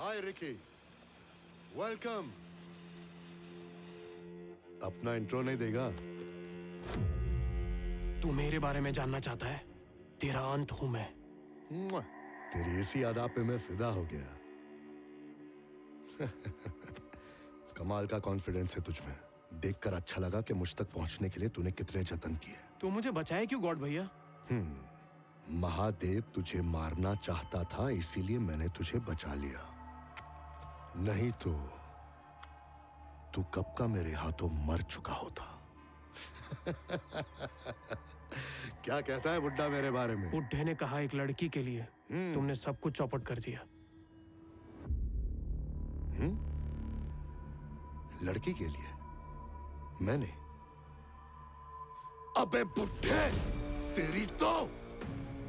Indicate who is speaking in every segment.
Speaker 1: हाय Ricky, welcome. अपना intro नहीं देगा?
Speaker 2: तू मेरे बारे में जानना चाहता है? तेरा अंत हूं मैं।
Speaker 1: तेरी इसी अदा पे मैं फिदा हो गया। कमाल का कॉन्फिडेंस है तुझमें। देखकर अच्छा लगा कि मुझ तक पहुंचने के लिए तूने कितने जतन किए।
Speaker 2: तू मुझे बचाए क्यों गॉड भैया?
Speaker 1: महादेव तुझे मारना चाहता था, इसीलिए मैंने तुझे बचा लिया। नहीं तो तू कब का मेरे हाथों मर चुका होता। क्या कहता है बुड्ढा मेरे बारे में?
Speaker 2: बुड्ढे ने कहा एक लड़की के लिए तुमने सब कुछ चौपट कर दिया।
Speaker 1: लड़की के लिए मैंने? अबे बुड्ढे, तेरी तो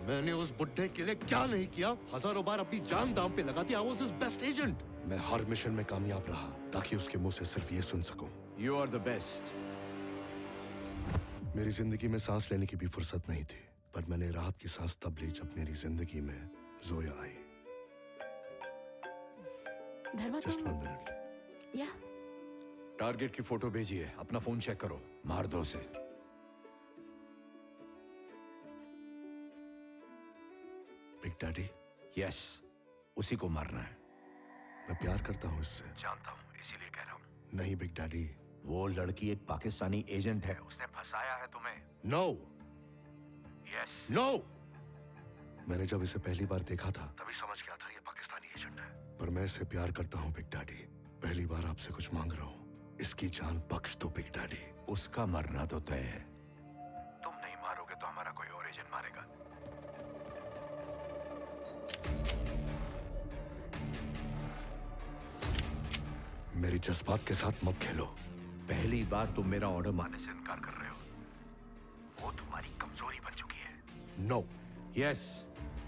Speaker 1: मैंने उस बुड्ढे के लिए क्या नहीं किया। हजारों बार अपनी जान दांव पे लगा दी। I was his best agent। मैं हर मिशन में कामयाब रहा ताकि उसके मुंह से सिर्फ ये सुन सकूं,
Speaker 3: You are the best।
Speaker 1: मेरी जिंदगी में सांस लेने की भी फुर्सत नहीं थी, पर मैंने राहत की सांस तब ली जब मेरी जिंदगी में जोया आई।
Speaker 4: धर्मा
Speaker 1: Just
Speaker 4: तुम
Speaker 1: 1 minute।
Speaker 4: या
Speaker 3: टारगेट की फोटो भेजिए, अपना फोन चेक करो, मार दो उसे।
Speaker 1: बिग डैडी,
Speaker 3: यस, उसी को मारना है।
Speaker 1: मैं प्यार करता हूँ इससे।
Speaker 3: जानता हूँ, इसीलिए कह रहा हूँ।
Speaker 1: नहीं बिग डैडी।
Speaker 3: वो लड़की एक पाकिस्तानी एजेंट है, उसने फंसाया है तुम्हें।
Speaker 1: No
Speaker 3: yes.
Speaker 1: नो। मैंने जब इसे पहली बार देखा था तभी समझ गया था ये पाकिस्तानी एजेंट है। पर मैं इससे प्यार करता हूँ बिग डैडी। पहली बार आपसे कुछ मांग रहा हूँ, इसकी जान बख्श दो बिग डैडी।
Speaker 3: उसका मरना तो तय है। तुम नहीं मारोगे तो हमारा कोई और एजेंट मारेगा।
Speaker 1: मेरी जज्बात के साथ मत खेलो।
Speaker 3: पहली बार तुम मेरा ऑर्डर मानने से इनकार कर रहे हो। वो तुम्हारी कमजोरी बन चुकी है।
Speaker 1: नो।
Speaker 3: यस।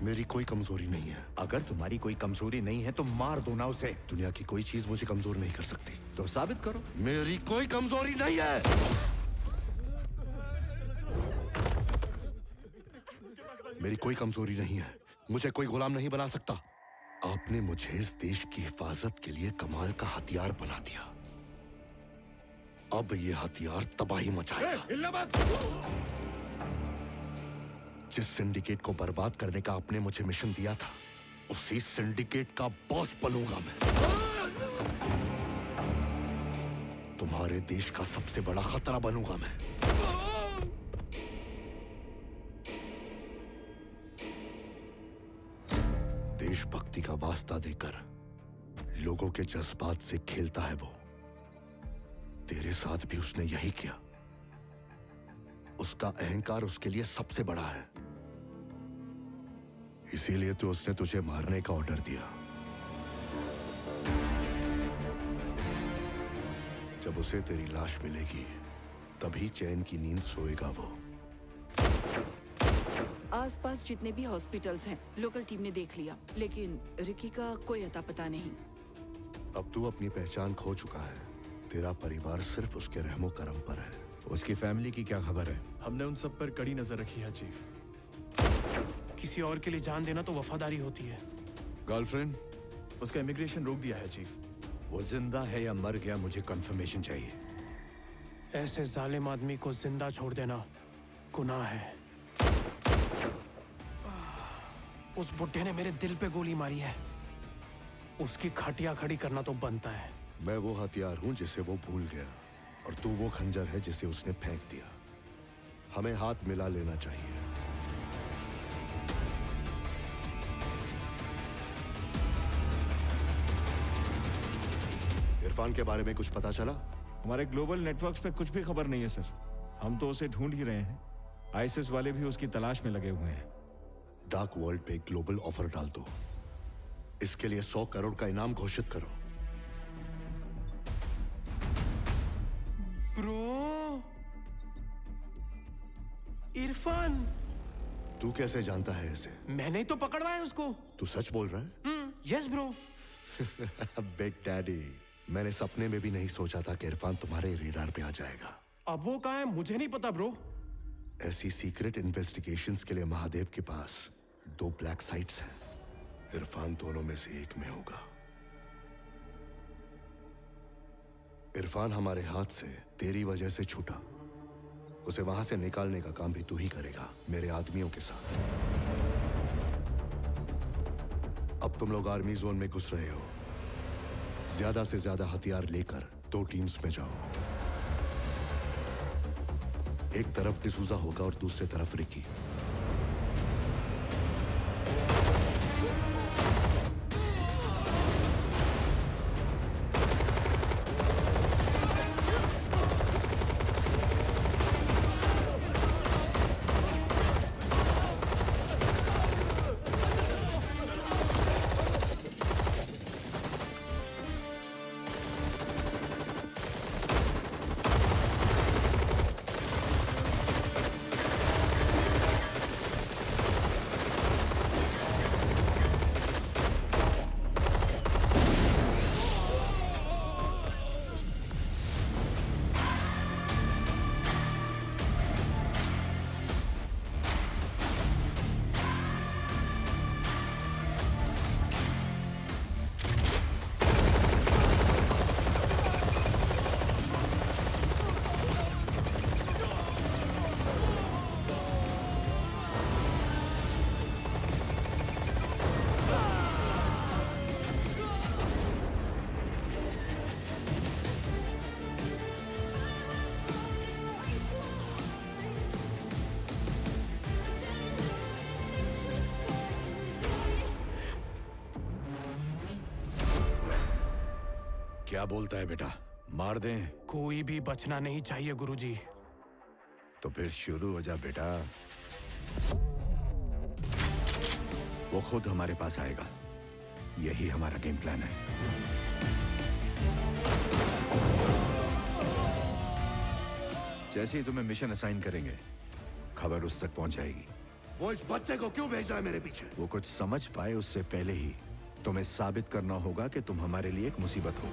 Speaker 1: मेरी कोई कमजोरी नहीं है।
Speaker 3: अगर तुम्हारी कोई कमजोरी नहीं है तो मार दो ना उसे।
Speaker 1: दुनिया की कोई चीज मुझे कमजोर नहीं कर सकती।
Speaker 3: तो साबित करो।
Speaker 1: मेरी कोई कमजोरी नहीं है। मेरी कोई कमजोरी नहीं है। मुझे कोई गुलाम नहीं बना सकता। आपने मुझे इस देश की हिफाजत के लिए कमाल का हथियार बना दिया। अब ये हथियार तबाही मचाएगा। जिस सिंडिकेट को बर्बाद करने का आपने मुझे मिशन दिया था, उसी सिंडिकेट का बॉस बनूंगा मैं। तुम्हारे देश का सबसे बड़ा खतरा बनूंगा मैं। देशभक्ति का वास्ता देकर लोगों के जज्बात से खेलता है वो। तेरे साथ भी उसने यही किया। उसका अहंकार उसके लिए सबसे बड़ा है, इसीलिए तो उसने तुझे मारने का ऑर्डर दिया। जब उसे तेरी लाश मिलेगी तभी चैन की नींद सोएगा वो।
Speaker 4: आसपास जितने भी हॉस्पिटल्स हैं लोकल टीम ने देख लिया, लेकिन रिकी का कोई अता पता नहीं।
Speaker 1: अब तू अपनी पहचान खो चुका है। तेरा परिवार सिर्फ उसके रहमो करम पर है।
Speaker 3: उसकी फैमिली की क्या खबर है?
Speaker 5: हमने उन सब पर कड़ी नजर रखी है चीफ।
Speaker 2: किसी और के लिए जान देना तो वफादारी होती है।
Speaker 3: गर्लफ्रेंड?
Speaker 5: उसका इमिग्रेशन रोक दिया है चीफ।
Speaker 3: वो जिंदा है या मर गया, मुझे कंफर्मेशन चाहिए।
Speaker 2: ऐसे जालिम आदमी को जिंदा छोड़ देना गुनाह है। उस बुड्ढे ने मेरे दिल पे गोली मारी है, उसकी खटिया खड़ी करना तो बनता है।
Speaker 1: मैं वो हथियार हूं जिसे वो भूल गया, और तू वो खंजर है जिसे उसने फेंक दिया। हमें हाथ मिला लेना चाहिए। इरफान के बारे में कुछ पता चला?
Speaker 6: हमारे ग्लोबल नेटवर्क्स पे कुछ भी खबर नहीं है सर। हम तो उसे ढूंढ ही रहे हैं। आईएसएस वाले भी उसकी तलाश में लगे हुए हैं।
Speaker 1: डार्क वर्ल्ड पे ग्लोबल ऑफर डाल दो। इसके लिए 100 करोड़ का इनाम घोषित करो।
Speaker 2: ब्रो, इरफान।
Speaker 1: तू कैसे जानता है इसे?
Speaker 2: मैंने ही तो पकड़वाया उसको।
Speaker 1: तू सच बोल रहा है?
Speaker 2: Yes bro.
Speaker 1: बिग डैडी, मैंने सपने में भी नहीं सोचा था कि इरफान तुम्हारे रेडार पे आ जाएगा।
Speaker 2: अब वो कहाँ है मुझे नहीं पता ब्रो।
Speaker 1: ऐसी सीक्रेट इन्वेस्टिगेशंस के लिए महादेव के पास 2 ब्लैक साइट्स हैं। इरफान दोनों में से एक में होगा। इरफान हमारे हाथ से तेरी वजह से छूटा। उसे वहां से निकालने का काम भी तू ही करेगा, मेरे आदमियों के साथ। अब तुम लोग आर्मी जोन में घुस रहे हो। ज्यादा से ज्यादा हथियार लेकर 2 टीम्स में जाओ। एक तरफ डिसूजा होगा और दूसरी तरफ रिकी।
Speaker 3: क्या बोलता है बेटा? मार दें?
Speaker 2: कोई भी बचना नहीं चाहिए गुरुजी।
Speaker 3: तो फिर शुरू हो जा बेटा। वो खुद हमारे पास आएगा। यही हमारा गेम प्लान है। जैसे ही तुम्हें मिशन असाइन करेंगे, खबर उस तक पहुंच जाएगी।
Speaker 1: वो इस बच्चे को क्यों भेज रहा है मेरे पीछे?
Speaker 3: वो कुछ समझ पाए उससे पहले ही तुम्हें साबित करना होगा कि तुम हमारे लिए एक मुसीबत हो।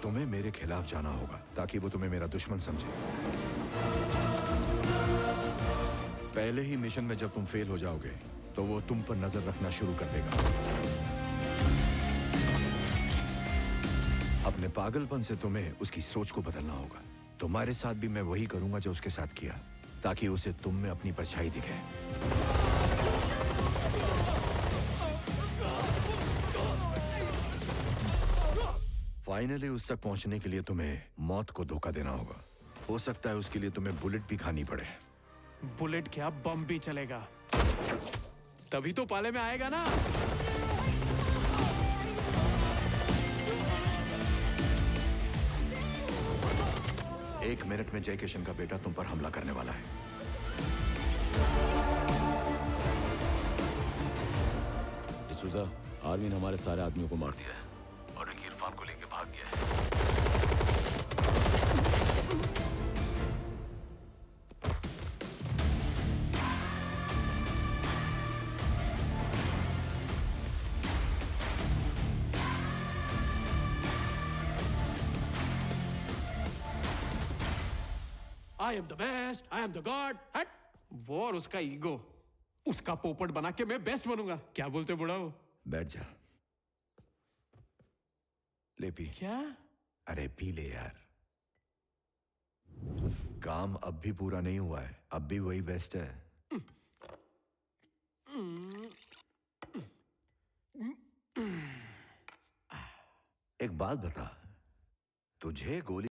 Speaker 3: तुम्हें मेरे खिलाफ जाना होगा ताकि वो तुम्हें मेरा दुश्मन समझे। पहले ही मिशन में जब तुम फेल हो जाओगे तो वो तुम पर नजर रखना शुरू कर देगा। अपने पागलपन से तुम्हें उसकी सोच को बदलना होगा। तुम्हारे साथ भी मैं वही करूंगा जो उसके साथ किया, ताकि उसे तुम में अपनी परछाई दिखे। फाइनली उस तक पहुंचने के लिए तुम्हें मौत को धोखा देना होगा। हो सकता है उसके लिए तुम्हें बुलेट भी खानी पड़े।
Speaker 2: बुलेट क्या, बम भी चलेगा। तभी तो पाले में आएगा ना।
Speaker 3: 1 मिनट में जय किशन का बेटा तुम पर हमला करने वाला है।
Speaker 7: डिसूजा, आर्मी ने हमारे सारे आदमियों को मार दिया है और रिकी इरफान को लेकर भाग गया है।
Speaker 2: I am the best, I am the god। हट। वो और उसका ईगो, उसका पोपट बना के मैं बेस्ट बनूंगा। क्या बोलते बुढ़ा हो?
Speaker 3: बैठ जा। ले पी।
Speaker 2: क्या?
Speaker 3: अरे पी ले यार। काम अब भी पूरा नहीं हुआ है, अब भी वही बेस्ट है। एक बात बता, तुझे गोली